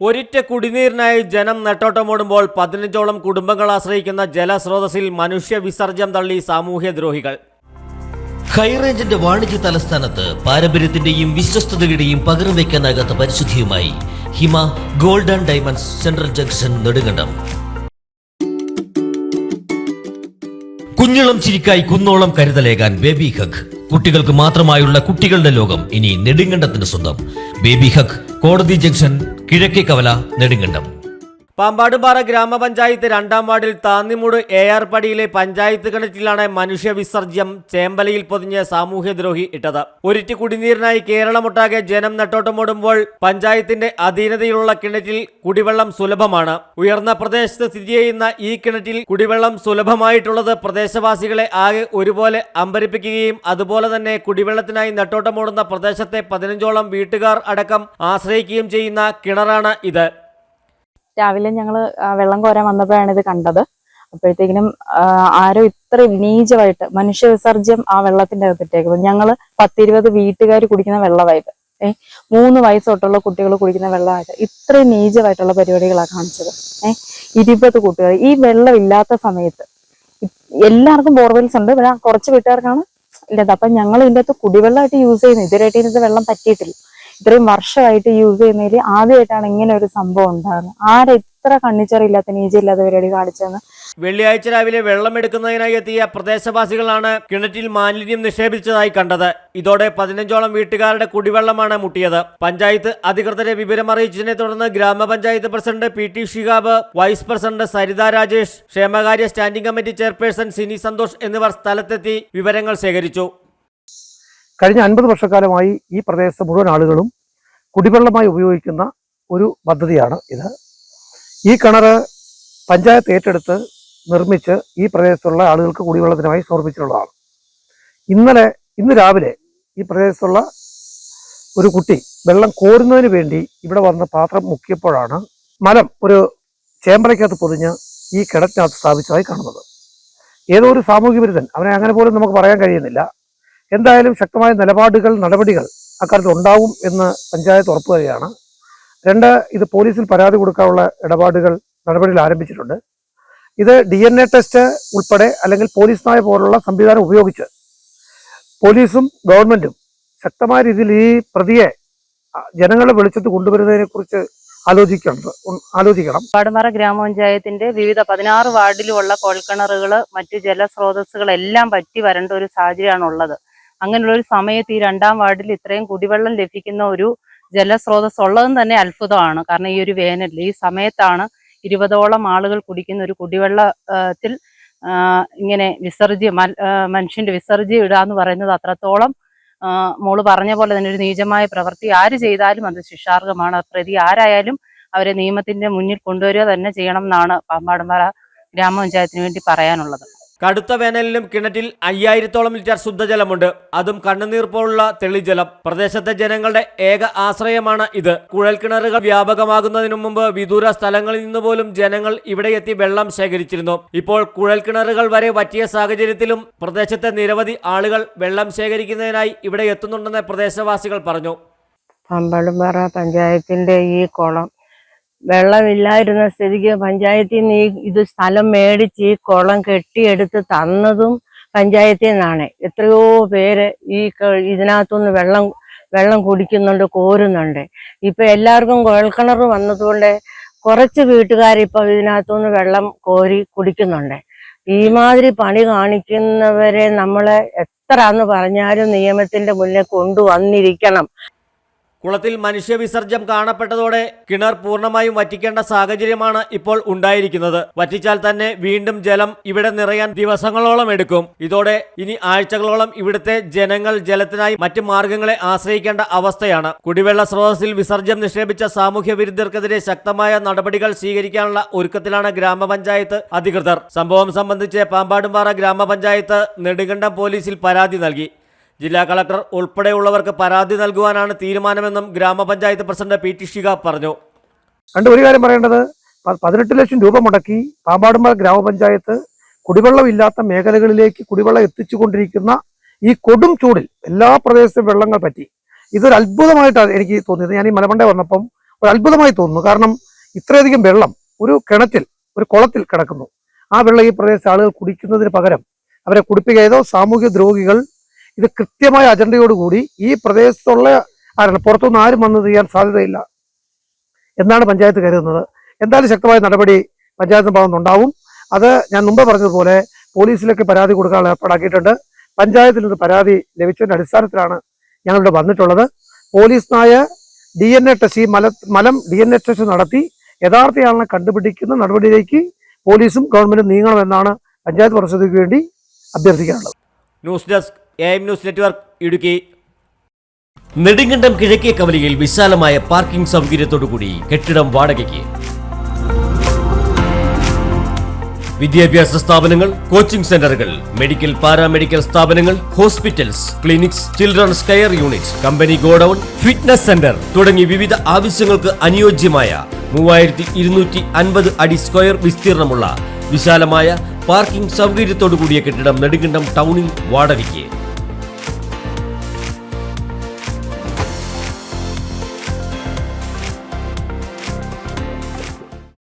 ഒരിറ്റ കുടിനീരിനായി ജനം നെട്ടോട്ടമോടുമ്പോൾ 15ഓളം കുടുംബങ്ങൾ ആശ്രയിക്കുന്ന ജലസ്രോതസ്സിൽ മനുഷ്യ വിസർജ്യം തള്ളി സാമൂഹ്യദ്രോഹികൾ. ഹൈറേഞ്ചിന്റെ വാണിജ്യ തലസ്ഥാനത്ത് പാരമ്പര്യത്തിന്റെയും വിശ്വസ്തതയുടെയും പകരം വയ്ക്കാനാകാത്ത പരിശുദ്ധിയുമായി Hima gold and diamonds central junction Nedumkandam. കുഞ്ഞിളം ചിരിക്കായി കുന്നോളം കരുതലേകാൻ ബേബി ഹഗ്. കുട്ടികൾക്ക് മാത്രമായുള്ള കുട്ടികളുടെ ലോകം ഇനി നെടുങ്കണ്ടത്തിന് സ്വന്തം. ബേബി ഹഗ്, കോടതി ജംഗ്ഷൻ, കിഴക്കേ കവല, നെടുങ്കണ്ടം. പാമ്പാടുംപാറ ഗ്രാമപഞ്ചായത്ത് 2-ാം വാർഡിൽ താന്നിമൂട് AR പടിയിലെ പഞ്ചായത്ത് കിണറ്റിലാണ് മനുഷ്യ വിസർജ്യം ചേമ്പലയിൽ പൊതിഞ്ഞ് സാമൂഹ്യദ്രോഹി ഇട്ടത്. ഒരിറ്റ് കുടിനീരിനായി കേരളമൊട്ടാകെ ജനം നെട്ടോട്ടമോടുമ്പോൾ പഞ്ചായത്തിന്റെ അധീനതയിലുള്ള കിണറ്റിൽ കുടിവെള്ളം സുലഭമാണ്. ഉയർന്ന പ്രദേശത്ത് സ്ഥിതി ചെയ്യുന്ന ഈ കിണറ്റിൽ കുടിവെള്ളം സുലഭമായിട്ടുള്ളത് പ്രദേശവാസികളെ ആകെ ഒരുപോലെ അമ്പരിപ്പിക്കുകയും അതുപോലെ തന്നെ കുടിവെള്ളത്തിനായി നെട്ടോട്ടമോടുന്ന പ്രദേശത്തെ 15ഓളം വീട്ടുകാർ അടക്കം ആശ്രയിക്കുകയും ചെയ്യുന്ന കിണറാണ് ഇത്. രാവിലെ ഞങ്ങൾ വെള്ളം കോരാൻ വന്നപ്പോഴാണ് ഇത് കണ്ടത്. അപ്പോഴത്തേക്കിനും ആരോ ഇത്ര നീചമായിട്ട് മനുഷ്യ വിസർജ്യം ആ വെള്ളത്തിന്റെ അകത്തിട്ടേക്കുന്നത്. ഞങ്ങൾ 10-20 വീട്ടുകാർ കുടിക്കുന്ന വെള്ളമായിട്ട് 3 വയസ്സ് തൊട്ടുള്ള കുട്ടികൾ കുടിക്കുന്ന വെള്ളമായിട്ട് ഇത്രയും നീചമായിട്ടുള്ള പരിപാടികളാണ് കാണിച്ചത്. 20 കുട്ടികൾ ഈ വെള്ളം ഇല്ലാത്ത സമയത്ത് എല്ലാവർക്കും ബോർവെൽസ് ഉണ്ട്, കുറച്ച് വീട്ടുകാർക്കാണ് ഇല്ലത്. അപ്പൊ ഞങ്ങൾ ഇതിൻ്റെ അകത്ത് കുടിവെള്ളമായിട്ട് യൂസ് ചെയ്യുന്നത്. ഇതുവരെയായിട്ട് ഇതിനകത്ത് വെള്ളം പറ്റിയിട്ടില്ല. ഇത്രയും വർഷമായിട്ട് യൂസ് ചെയ്യുന്നതിൽ ആദ്യമായിട്ടാണ് ഇങ്ങനെ ഒരു സംഭവം ഉണ്ടാകുന്നത്. ആരെ ഇത്ര കണ്ണിച്ചറിയില്ലാത്ത നീചയില്ലാത്ത പരിപാടി കാണിച്ചതെന്ന്. വെള്ളിയാഴ്ച രാവിലെ വെള്ളം എടുക്കുന്നതിനായി എത്തിയ പ്രദേശവാസികളാണ് കിണറ്റിൽ മാലിന്യം നിക്ഷേപിച്ചതായി കണ്ടത്. ഇതോടെ 15ഓളം വീട്ടുകാരുടെ കുടിവെള്ളമാണ് മുട്ടിയത്. പഞ്ചായത്ത് അധികൃതരെ വിവരമറിയിച്ചതിനെ തുടർന്ന് ഗ്രാമപഞ്ചായത്ത് president PT Shihab, vice president Saritha Rajesh, ക്ഷേമകാര്യ standing committee chairperson Sini Santhosh എന്നിവർ സ്ഥലത്തെത്തി വിവരങ്ങൾ ശേഖരിച്ചു. കഴിഞ്ഞ 50 വർഷക്കാലമായി ഈ പ്രദേശത്തെ മുഴുവൻ ആളുകളും കുടിവെള്ളമായി ഉപയോഗിക്കുന്ന ഒരു പദ്ധതിയാണ് ഇത്. ഈ കിണർ പഞ്ചായത്ത് ഏറ്റെടുത്ത് നിർമ്മിച്ച് ഈ പ്രദേശത്തുള്ള ആളുകൾക്ക് കുടിവെള്ളത്തിനായി സമർപ്പിച്ചിട്ടുള്ളതാണ്. ഇന്ന് രാവിലെ ഈ പ്രദേശത്തുള്ള ഒരു കുട്ടി വെള്ളം കോരുന്നതിന് വേണ്ടി ഇവിടെ വന്ന് പാത്രം മുക്കിയപ്പോഴാണ് മലം ഒരു ചേമ്പലയ്ക്കകത്ത് പൊതിഞ്ഞ് ഈ കിണറ്റിനകത്ത് സ്ഥാപിച്ചതായി കാണുന്നത്. ഏതോ ഒരു സാമൂഹ്യ വിരുദ്ധൻ, അവനെ അങ്ങനെ പോലും നമുക്ക് പറയാൻ കഴിയുന്നില്ല. എന്തായാലും ശക്തമായ നടപടികൾ അക്കാര്യത്തിൽ ഉണ്ടാവും എന്ന് പഞ്ചായത്ത് ഉറപ്പു തരികയാണ്. 2, ഇത് പോലീസിൽ പരാതി കൊടുക്കാനുള്ള നടപടികൾ ആരംഭിച്ചിട്ടുണ്ട്. ഇത് DNA ടെസ്റ്റ് ഉൾപ്പെടെ അല്ലെങ്കിൽ പോലീസ് നായ പോലുള്ള സംവിധാനം ഉപയോഗിച്ച് പോലീസും ഗവൺമെന്റും ശക്തമായ രീതിയിൽ ഈ പ്രതിയെ ജനങ്ങളെ വെളിച്ചത്ത് കൊണ്ടുവരുന്നതിനെ കുറിച്ച് ആലോചിക്കണം. പാമ്പാടുംപാറ ഗ്രാമപഞ്ചായത്തിന്റെ വിവിധ 16 വാർഡിലുമുള്ള കുഴൽക്കിണറുകൾ, മറ്റു ജലസ്രോതസ്സുകളെല്ലാം പറ്റി വരേണ്ട ഒരു സാഹചര്യമാണ് ഉള്ളത്. അങ്ങനെയുള്ള ഒരു സമയത്ത് ഈ 2-ാം വാർഡിൽ ഇത്രയും കുടിവെള്ളം ലഭിക്കുന്ന ഒരു ജലസ്രോതസ് ഉള്ളതും തന്നെ അത്ഭുതമാണ്. കാരണം ഈ ഒരു വേനലിൽ ഈ സമയത്താണ് 20ഓളം ആളുകൾ കുടിക്കുന്ന ഒരു കുടിവെള്ളത്തിൽ ഇങ്ങനെ മനുഷ്യന്റെ വിസർജ്യം ഇടുക എന്ന് പറയുന്നത് അത്രത്തോളം മോള് പറഞ്ഞ പോലെ തന്നെ ഒരു നീചമായ പ്രവൃത്തി. ആര് ചെയ്താലും അത് ശിക്ഷാർഹമാണ്. പ്രതി ആരായാലും അവരെ നിയമത്തിന്റെ മുന്നിൽ കൊണ്ടുവരിക തന്നെ ചെയ്യണം എന്നാണ് പാമ്പാടുംപാറ ഗ്രാമപഞ്ചായത്തിന് വേണ്ടി പറയാനുള്ളത്. കടുത്ത വേനലിലും കിണറ്റിൽ 5000ഓളം ലിറ്റർ ശുദ്ധജലമുണ്ട്. അതും കണ്ണുനീർ പോലുള്ള തെളിജലം. പ്രദേശത്തെ ജനങ്ങളുടെ ഏക ആശ്രയമാണ് ഇത്. കുഴൽക്കിണറുകൾ വ്യാപകമാകുന്നതിനു മുമ്പ് വിദൂര സ്ഥലങ്ങളിൽ നിന്ന് പോലും ജനങ്ങൾ ഇവിടെ എത്തി വെള്ളം ശേഖരിച്ചിരുന്നു. ഇപ്പോൾ കുഴൽക്കിണറുകൾ വരെ വറ്റിയ സാഹചര്യത്തിലും പ്രദേശത്തെ നിരവധി ആളുകൾ വെള്ളം ശേഖരിക്കുന്നതിനായി ഇവിടെ എത്തുന്നുണ്ടെന്ന് പ്രദേശവാസികൾ പറഞ്ഞു. പാമ്പാടുംപാറ പഞ്ചായത്തിന്റെ ഈ കുളം വെള്ളമില്ലായിരുന്ന സ്ഥിതിക്ക് പഞ്ചായത്തിൽ നിന്ന് ഇത് സ്ഥലം മേടിച്ച് ഈ കുളം കെട്ടിയെടുത്ത് തന്നതും പഞ്ചായത്തിൽ നിന്നാണ്. എത്രയോ പേര് ഇതിനകത്തുനിന്ന് വെള്ളം കുടിക്കുന്നുണ്ട്, കോരുന്നുണ്ട്. ഇപ്പൊ എല്ലാവർക്കും കുഴൽക്കിണർ വന്നതുകൊണ്ട് കുറച്ച് വീട്ടുകാരിപ്പൊ ഇതിനകത്തുനിന്ന് വെള്ളം കോരി കുടിക്കുന്നുണ്ട്. ഈ മാതിരി പണി കാണിക്കുന്നവരെ നമ്മളെ എത്രന്ന് പറഞ്ഞാലും നിയമത്തിന്റെ മുന്നിൽ കൊണ്ടുവന്നിരിക്കണം. കുളത്തിൽ മനുഷ്യ വിസർജ്യം കാണപ്പെട്ടതോടെ കിണർ പൂർണ്ണമായും വറ്റിക്കേണ്ട സാഹചര്യമാണ് ഇപ്പോൾ ഉണ്ടായിരിക്കുന്നത്. വറ്റിച്ചാൽ തന്നെ വീണ്ടും ജലം ഇവിടെ നിറയാൻ ദിവസങ്ങളോളം എടുക്കും. ഇതോടെ ഇനി ആഴ്ചകളോളം ഇവിടുത്തെ ജനങ്ങൾ ജലത്തിനായി മറ്റ് മാർഗങ്ങളെ ആശ്രയിക്കേണ്ട അവസ്ഥയാണ്. കുടിവെള്ള സ്രോതസ്സിൽ വിസർജ്യം നിക്ഷേപിച്ച സാമൂഹ്യ വിരുദ്ധർക്കെതിരെ ശക്തമായ നടപടികൾ സ്വീകരിക്കാനുള്ള ഒരുക്കത്തിലാണ് ഗ്രാമപഞ്ചായത്ത് അധികൃതർ. സംഭവം സംബന്ധിച്ച് പാമ്പാടുംപാറ ഗ്രാമപഞ്ചായത്ത് നെടുങ്കണ്ടം പോലീസിൽ പരാതി നൽകി. ജില്ലാ കളക്ടർ ഉൾപ്പെടെയുള്ളവർക്ക് പരാതി നൽകുവാനാണ് തീരുമാനമെന്നും ഗ്രാമപഞ്ചായത്ത് പ്രസിഡന്റ് PT ഷിഹാബ് പറഞ്ഞു. ഒരു കാര്യം പറയേണ്ടത്, 18 ലക്ഷം രൂപ മുടക്കി പാമ്പാടുംപാറ ഗ്രാമപഞ്ചായത്ത് കുടിവെള്ളമില്ലാത്ത മേഖലകളിലേക്ക് കുടിവെള്ളം എത്തിച്ചുകൊണ്ടിരിക്കുന്ന ഈ കൊടും ചൂടിൽ എല്ലാ പ്രദേശത്തും വെള്ളങ്ങൾ പറ്റി. ഇതൊരു അത്ഭുതമായിട്ടാണ് എനിക്ക് തോന്നിയത്. ഞാൻ ഈ മലമണ്ടയിൽ വന്നപ്പം ഒരു അത്ഭുതമായി തോന്നുന്നു. കാരണം ഇത്രയധികം വെള്ളം ഒരു കിണറ്റിൽ, ഒരു കുളത്തിൽ കിടക്കുന്നു. ആ വെള്ളം ഈ പ്രദേശത്തെ ആളുകൾ കുടിക്കുന്നതിന് പകരം അവരെ കുടിപ്പിക്കുക. ഏതോ സാമൂഹ്യ ദ്രോഹികൾ ഇത് കൃത്യമായ അജണ്ടയോടുകൂടി ഈ പ്രദേശത്തുള്ള ആരാണ്, പുറത്തുനിന്ന് ആരും വന്ന് ചെയ്യാൻ സാധ്യതയില്ല എന്നാണ് പഞ്ചായത്ത് കരുതുന്നത്. എന്തായാലും ശക്തമായ നടപടി പഞ്ചായത്തിന് ഭാഗത്തുനിന്നുണ്ടാവും. അത് ഞാൻ മുമ്പ് പറഞ്ഞതുപോലെ പോലീസിലേക്ക് പരാതി കൊടുക്കാനുള്ള ഏർപ്പാടാക്കിയിട്ടുണ്ട്. പഞ്ചായത്തിൽ നിന്ന് പരാതി ലഭിച്ചതിന്റെ അടിസ്ഥാനത്തിലാണ് ഞങ്ങളിവിടെ വന്നിട്ടുള്ളത്. പോലീസ് നായ DNA ടെസ്റ്റ്, ഈ മലം DNA ടെസ്റ്റ് നടത്തി യഥാർത്ഥയാളെ കണ്ടുപിടിക്കുന്ന നടപടിയിലേക്ക് പോലീസും ഗവൺമെന്റും നീങ്ങണമെന്നാണ് പഞ്ചായത്ത് പരിസ്ഥിതിക്ക് വേണ്ടി അഭ്യർത്ഥിക്കാനുള്ളത്. News desk AM news network Idukki. Nedumkandam കിഴക്കേ കവലയിൽ വിശാലമായ പാർക്കിംഗ് സൗകര്യത്തോടുകൂടി കെട്ടിടം വാടകയ്ക്ക്. വിദ്യാഭ്യാസ സ്ഥാപനങ്ങൾ, കോച്ചിംഗ് സെന്ററുകൾ, മെഡിക്കൽ പാരാമെഡിക്കൽ സ്ഥാപനങ്ങൾ, hospitals, clinics, children's care unit, company godown, fitness centre തുടങ്ങി വിവിധ ആവശ്യങ്ങൾക്ക് അനുയോജ്യമായ 3250 അടി സ്ക്വയർ വിസ്തീർണമുള്ള വിശാലമായ പാർക്കിംഗ് സൗകര്യത്തോടുകൂടിയ കെട്ടിടം നെടുങ്കണ്ടം ടൗണിൽ വാടകയ്ക്ക്.